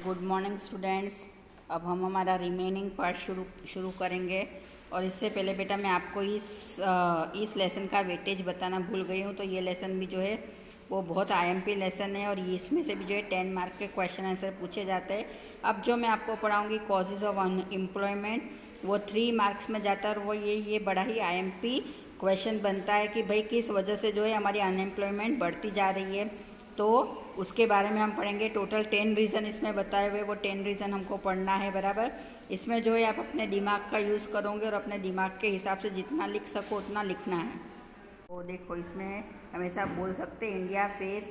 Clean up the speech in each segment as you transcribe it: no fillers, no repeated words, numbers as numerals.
Good morning students. अब हम हमारा रिमेनिंग पार्ट शुरू करेंगे। और इससे पहले बेटा मैं आपको इस लेसन का वेटेज बताना भूल गई हूँ। तो ये लेसन भी जो है वो बहुत आईएमपी लेसन है और इसमें से भी जो है 10 मार्क के क्वेश्चन आंसर पूछे जाते हैं। अब जो मैं आपको पढ़ाऊँगी कॉजेज़ ऑफ अनएम्प्लॉयमेंट, वो 3 मार्क्स में जाता है और वो ये बड़ा ही आईएमपी क्वेश्चन बनता है कि भाई किस वजह से जो है हमारी अनएम्प्लॉयमेंट बढ़ती जा रही है। तो उसके बारे में हम पढ़ेंगे। टोटल 10 रीज़न इसमें बताए हुए, वो 10 रीज़न हमको पढ़ना है बराबर। इसमें जो है आप अपने दिमाग का यूज़ करोगे और अपने दिमाग के हिसाब से जितना लिख सको उतना लिखना है। तो देखो इसमें हमेशा बोल सकते हैं India face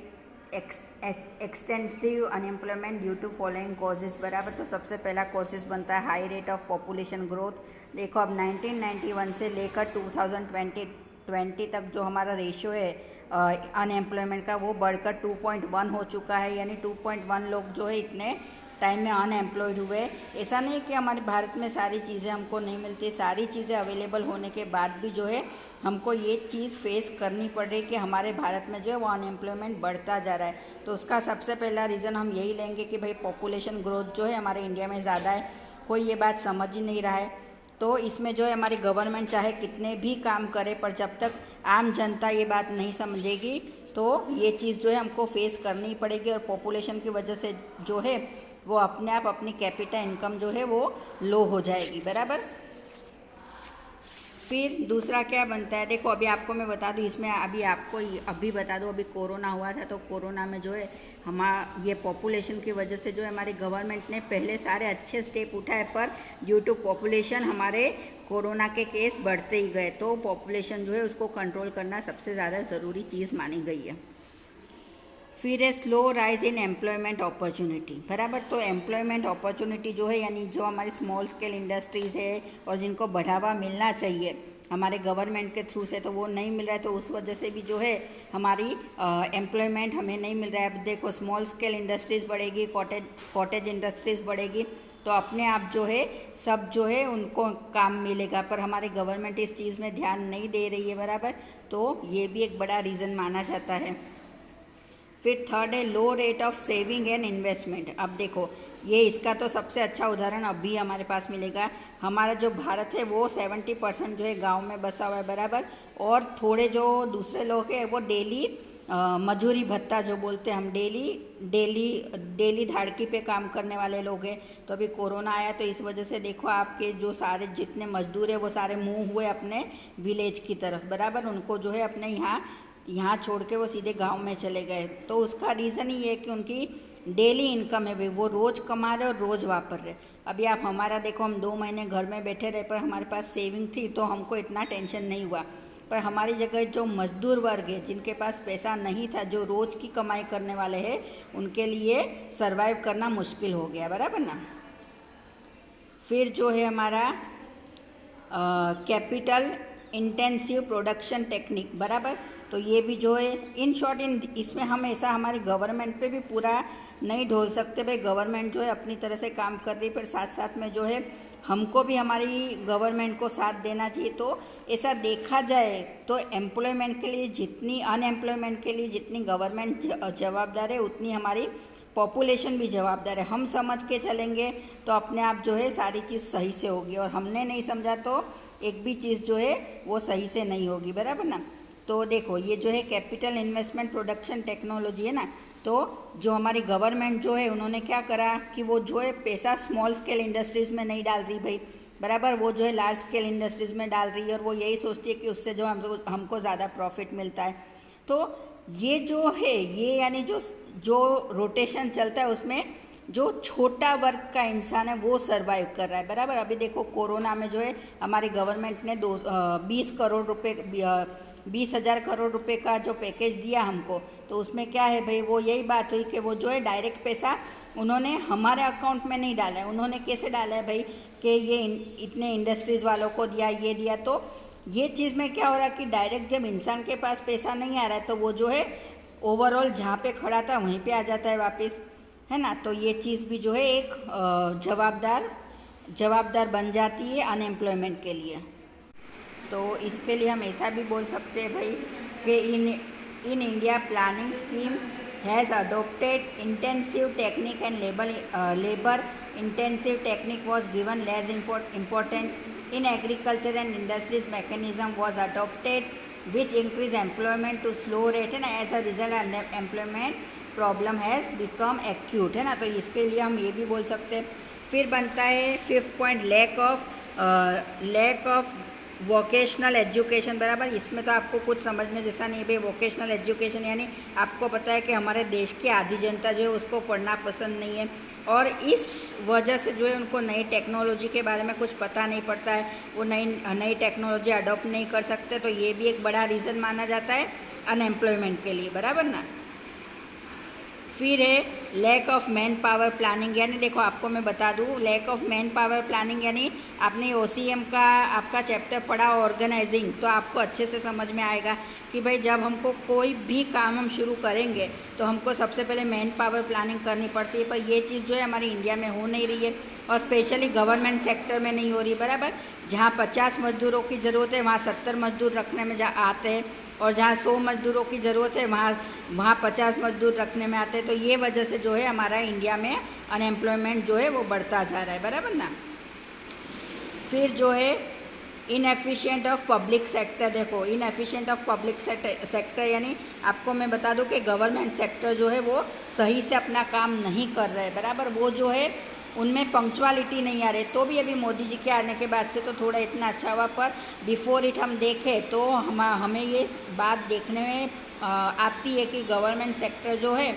extensive unemployment due to following causes बराबर। तो सबसे पहला कॉजेज बनता है high rate of population growth. देखो अब 1991 से लेकर 2020 तक जो हमारा रेशियो है अनएम्प्लॉयमेंट का वो बढ़कर 2.1 हो चुका है। यानी 2.1 लोग जो है इतने टाइम में अनएम्प्लॉयड हुए। ऐसा नहीं कि हमारे भारत में सारी चीज़ें हमको नहीं मिलती, सारी चीज़ें अवेलेबल होने के बाद भी जो है हमको ये चीज़ फेस करनी पड़ रही है कि हमारे भारत में जो है वो अनएम्प्लॉयमेंट बढ़ता जा रहा है। तो उसका सबसे पहला रीज़न हम यही लेंगे कि भाई पॉपुलेशन ग्रोथ जो है हमारे इंडिया में ज़्यादा है। कोई ये बात समझ ही नहीं रहा है। तो इसमें जो है हमारी गवर्नमेंट चाहे कितने भी काम करे, पर जब तक आम जनता ये बात नहीं समझेगी तो ये चीज़ जो है हमको फेस करनी पड़ेगी। और पॉपुलेशन की वजह से जो है वो अपने आप अपनी कैपिटल इनकम जो है वो लो हो जाएगी बराबर। फिर दूसरा क्या बनता है, देखो अभी आपको मैं बता दूं, इसमें अभी बता दूं, अभी कोरोना हुआ था तो कोरोना में जो है ये पॉपुलेशन की वजह से जो है हमारी गवर्नमेंट ने पहले सारे अच्छे स्टेप उठाए, पर ड्यू टू पॉपुलेशन हमारे कोरोना के केस बढ़ते ही गए। तो पॉपुलेशन जो है उसको कंट्रोल करना सबसे ज़्यादा ज़रूरी चीज़ मानी गई है। फिर है slow rise in employment opportunity बराबर। तो एम्प्लॉयमेंट अपॉर्चुनिटी जो है यानी जो हमारी स्मॉल स्केल इंडस्ट्रीज़ है और जिनको बढ़ावा मिलना चाहिए हमारे गवर्नमेंट के थ्रू से, तो वो नहीं मिल रहा है। तो उस वजह से भी जो है हमारी एम्प्लॉयमेंट हमें नहीं मिल रहा है। अब देखो स्मॉल स्केल इंडस्ट्रीज़ बढ़ेगी, कॉटेज इंडस्ट्रीज़ बढ़ेगी, तो अपने आप जो है सब जो है उनको काम मिलेगा, पर हमारी गवर्नमेंट इस चीज़ में ध्यान नहीं दे रही है बराबर। तो ये भी एक बड़ा रीज़न माना जाता है। फिर थर्ड है low rate of saving and investment. अब देखो ये इसका तो सबसे अच्छा उदाहरण अभी हमारे पास मिलेगा। हमारा जो भारत है वो 70% जो है गांव में बसा हुआ है बराबर। और थोड़े जो दूसरे लोग हैं वो डेली मजूरी भत्ता जो बोलते हैं हम, डेली धाड़की पे काम करने वाले लोग हैं। तो अभी कोरोना आया तो इस वजह से देखो आपके जो सारे जितने मजदूर हैं वो सारे मूव हुए अपने विलेज की तरफ बराबर। उनको जो है अपने यहाँ छोड़ के वो सीधे गांव में चले गए। तो उसका रीज़न ही है कि उनकी डेली इनकम है भाई, वो रोज़ कमा रहे और रोज़ वापर रहे। अभी आप हमारा देखो, हम 2 महीने घर में बैठे रहे पर हमारे पास सेविंग थी तो हमको इतना टेंशन नहीं हुआ। पर हमारी जगह जो मजदूर वर्ग है जिनके पास पैसा नहीं था, जो रोज़ की कमाई करने वाले हैं, उनके लिए सर्वाइव करना मुश्किल हो गया बराबर ना। फिर जो है हमारा कैपिटल इंटेंसिव प्रोडक्शन टेक्निक बराबर। तो ये भी जो है इन शॉर्ट इसमें हम ऐसा हमारी गवर्नमेंट पे भी पूरा नहीं ढोल सकते भाई। गवर्नमेंट जो है अपनी तरह से काम कर रही है, पर साथ साथ में जो है हमको भी हमारी गवर्नमेंट को साथ देना चाहिए। तो ऐसा देखा जाए तो एम्प्लॉयमेंट के लिए जितनी अनएम्प्लॉयमेंट के लिए जितनी गवर्नमेंट जवाबदार है उतनी हमारी पॉपुलेशन भी जवाबदार है। हम समझ के चलेंगे तो अपने आप जो है सारी चीज़ सही से होगी, और हमने नहीं समझा तो एक भी चीज़ जो है वो सही से नहीं होगी बराबर ना। तो देखो ये जो है कैपिटल इन्वेस्टमेंट प्रोडक्शन टेक्नोलॉजी है ना, तो जो हमारी गवर्नमेंट जो है उन्होंने क्या करा कि वो जो है पैसा स्मॉल स्केल इंडस्ट्रीज़ में नहीं डाल रही भाई बराबर, वो जो है लार्ज स्केल इंडस्ट्रीज़ में डाल रही है। और वो यही सोचती है कि उससे जो हमको ज़्यादा प्रॉफिट मिलता है। तो ये जो है ये यानी जो रोटेशन चलता है उसमें जो छोटा वर्ग का इंसान है वो सरवाइव कर रहा है बराबर। अभी देखो कोरोना में जो है हमारी गवर्नमेंट ने 20,000 करोड़ रुपए का जो पैकेज दिया हमको, तो उसमें क्या है भाई, वो यही बात हुई कि वो जो है डायरेक्ट पैसा उन्होंने हमारे अकाउंट में नहीं डाला है। उन्होंने कैसे डाला है भाई कि ये इतने इंडस्ट्रीज़ वालों को दिया, ये दिया। तो ये चीज़ में क्या हो रहा है कि डायरेक्ट जब इंसान के पास पैसा नहीं आ रहा है तो वो जो है ओवरऑल जहाँ पे खड़ा था वहीं पे आ जाता है वापस, है ना। तो ये चीज़ भी जो है एक जवाबदार बन जाती है अनएम्प्लॉयमेंट के लिए। तो इसके लिए हम ऐसा भी बोल सकते हैं भाई कि in India planning scheme has adopted intensive technique and labour intensive technique was given less importance. In agriculture and industries, mechanism was adopted which increased employment to slow rate, and as a result unemployment problem has become acute, है ना। तो इसके लिए हम ये भी बोल सकते हैं। फिर बनता है 5th point, lack of vocational education, बराबर। इसमें तो आपको कुछ समझने जैसा नहीं भाई। वोकेशनल एजुकेशन यानी आपको पता है कि हमारे देश की आधी जनता जो है उसको पढ़ना पसंद नहीं है, और इस वजह से जो है उनको नई टेक्नोलॉजी के बारे में कुछ पता नहीं पड़ता है, वो नई टेक्नोलॉजी अडॉप्ट नहीं कर सकते। तो ये भी एक बड़ा रीज़न माना जाता है अनएम्प्लॉयमेंट के लिए, बराबर ना। फिर है lack of man power planning, यानी देखो आपको मैं बता दूँ, lack of man power planning यानी आपने OCM का आपका चैप्टर पढ़ा ऑर्गेनाइजिंग, तो आपको अच्छे से समझ में आएगा कि भाई जब हमको कोई भी काम हम शुरू करेंगे तो हमको सबसे पहले मैन पावर प्लानिंग करनी पड़ती है, पर ये चीज़ जो है हमारी इंडिया में हो नहीं रही है, और स्पेशली गवर्नमेंट सेक्टर में नहीं हो रही, बराबर। जहाँ 50 मजदूरों की ज़रूरत है वहाँ 70 मजदूर रखने में आते हैं, और जहाँ 100 मजदूरों की ज़रूरत है वहाँ 50 मजदूर रखने में आते हैं। तो ये वजह से जो है हमारा इंडिया में अनएम्प्लॉयमेंट जो है वो बढ़ता जा रहा है, बराबर ना। फिर जो है इनएफिशिएंट ऑफ पब्लिक सेक्टर, देखो इनएफिशिएंट ऑफ पब्लिक सेक्टर यानी आपको मैं बता दूं कि गवर्नमेंट सेक्टर जो है वो सही से अपना काम नहीं कर रहे, बराबर। वो जो है उनमें पंक्चुअलिटी नहीं आ रही। तो भी अभी मोदी जी के आने के बाद से तो थोड़ा इतना अच्छा हुआ, पर बिफोर इट हम देखें तो हमें ये बात देखने में आती है कि गवर्नमेंट सेक्टर जो है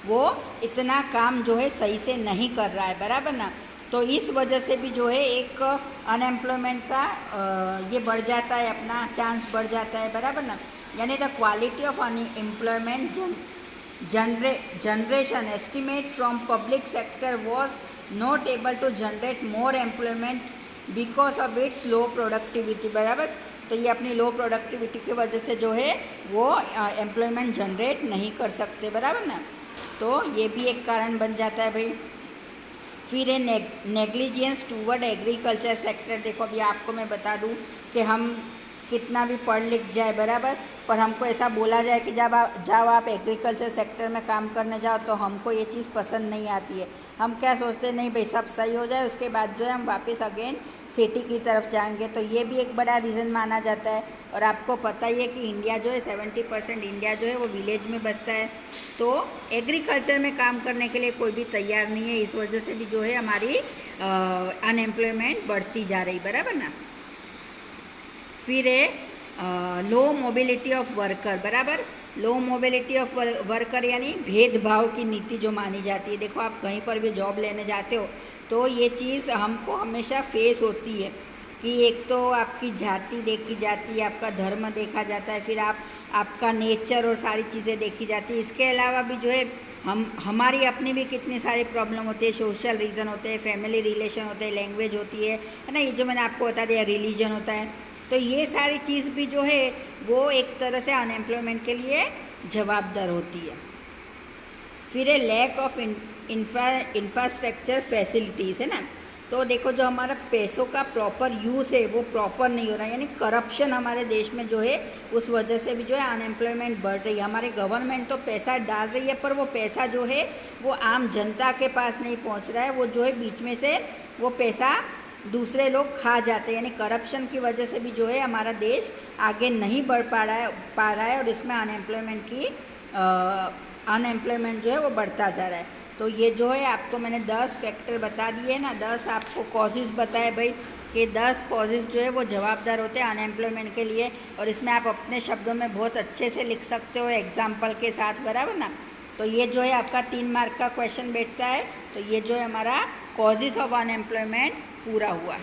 वो इतना काम जो है सही से नहीं कर रहा है, बराबर ना। तो इस वजह से भी जो है एक अनएम्प्लॉयमेंट का ये बढ़ जाता है, अपना चांस बढ़ जाता है, बराबर ना। यानी the quality of unemployment generation estimate from public sector was not able to generate more employment because of its low productivity, बराबर। तो ये अपनी लो प्रोडक्टिविटी की वजह से जो है वो एम्प्लॉयमेंट जनरेट नहीं कर सकते, बराबर ना। तो ये भी एक कारण बन जाता है भाई। फिर है नेग्लिजेंस टूवर्ड एग्रीकल्चर सेक्टर, देखो अभी आपको मैं बता दूं कि हम कितना भी पढ़ लिख जाए, बराबर, पर हमको ऐसा बोला जाए कि जब आप एग्रीकल्चर सेक्टर में काम करने जाओ तो हमको ये चीज़ पसंद नहीं आती है। हम क्या सोचते हैं, नहीं भाई सब सही हो जाए उसके बाद जो है हम वापस अगेन सिटी की तरफ जाएंगे। तो ये भी एक बड़ा रीज़न माना जाता है। और आपको पता ही है कि इंडिया जो है 70% इंडिया जो है वो विलेज में बसता है, तो एग्रीकल्चर में काम करने के लिए कोई भी तैयार नहीं है। इस वजह से भी जो है हमारी अनएम्प्लॉयमेंट बढ़ती जा रही, बराबर ना। फिर है लो मोबिलिटी ऑफ वर्कर, बराबर। लो मोबिलिटी ऑफ वर्कर यानी भेदभाव की नीति जो मानी जाती है। देखो आप कहीं पर भी जॉब लेने जाते हो तो ये चीज़ हमको हमेशा फेस होती है कि एक तो आपकी जाति देखी जाती है, आपका धर्म देखा जाता है, फिर आपका नेचर और सारी चीज़ें देखी जाती है। इसके अलावा भी जो है हमारी अपनी भी कितनी सारी प्रॉब्लम होती है, सोशल रीज़न होते हैं, फैमिली रिलेशन होते हैं, लैंग्वेज होती है ना, ये जो मैंने आपको बता दिया, रिलीजन होता है। तो ये सारी चीज़ भी जो है वो एक तरह से अनएम्प्लॉयमेंट के लिए जवाबदार होती है। फिर है लैक ऑफ इंफ्रास्ट्रक्चर फैसिलिटीज़, है ना। तो देखो जो हमारा पैसों का प्रॉपर यूज़ है वो प्रॉपर नहीं हो रहा है, यानी करप्शन हमारे देश में जो है उस वजह से भी जो है अनएम्प्लॉयमेंट बढ़ रही है। हमारी गवर्नमेंट तो पैसा डाल रही है पर वो पैसा जो है वो आम जनता के पास नहीं पहुंच रहा है, वो जो है बीच में से वो पैसा दूसरे लोग खा जाते हैं। यानी करप्शन की वजह से भी जो है हमारा देश आगे नहीं बढ़ पा रहा है और इसमें अनएम्प्लॉयमेंट जो है वो बढ़ता जा रहा है। तो ये जो है आपको मैंने 10 फैक्टर बता दिए ना, 10 आपको कॉजेज़ बताए भाई कि 10 कॉजेज़ जो है वो जवाबदार होते हैं अनएम्प्लॉयमेंट के लिए, और इसमें आप अपने शब्दों में बहुत अच्छे से लिख सकते हो एग्जाम्पल के साथ, बराबर ना। तो ये जो है आपका 3 मार्क का क्वेश्चन बैठता है। तो ये जो है हमारा कॉजेज़ ऑफ अनएम्प्लॉयमेंट पूरा हुआ।